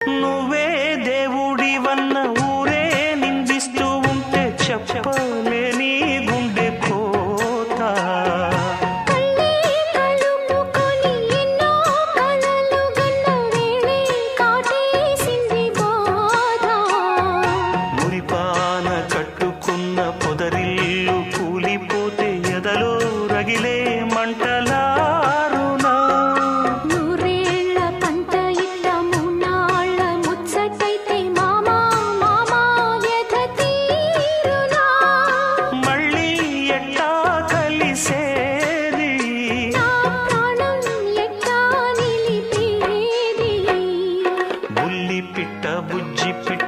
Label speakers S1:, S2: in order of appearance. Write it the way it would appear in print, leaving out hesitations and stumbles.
S1: నువ్వే దేవుడివన్న ఊరే నిందిస్తూ ఉంటే చెప్పలేని గుండె కోత.
S2: కళ్ళే కలుపుకొని ఎన్నో కలలు గన్న వేళే కాటేసింది బాధ.
S1: మురిపాన కట్టుకున్న పొదరిల్లు కూలిపోతే ఎదలో రగిలే మంటలారునా.
S2: నూరేళ్ల పంట ఇట్ట మూనాళ్ళ ముచ్చటైతే మామా మామా వ్యధ తీరునా.
S1: మళ్ళీ ఎట్టా కలిసేది
S2: నా ప్రాణం ఎట్టా నిలిపేది.
S1: బుల్లి పిట్ట బుజ్జి పిట్ట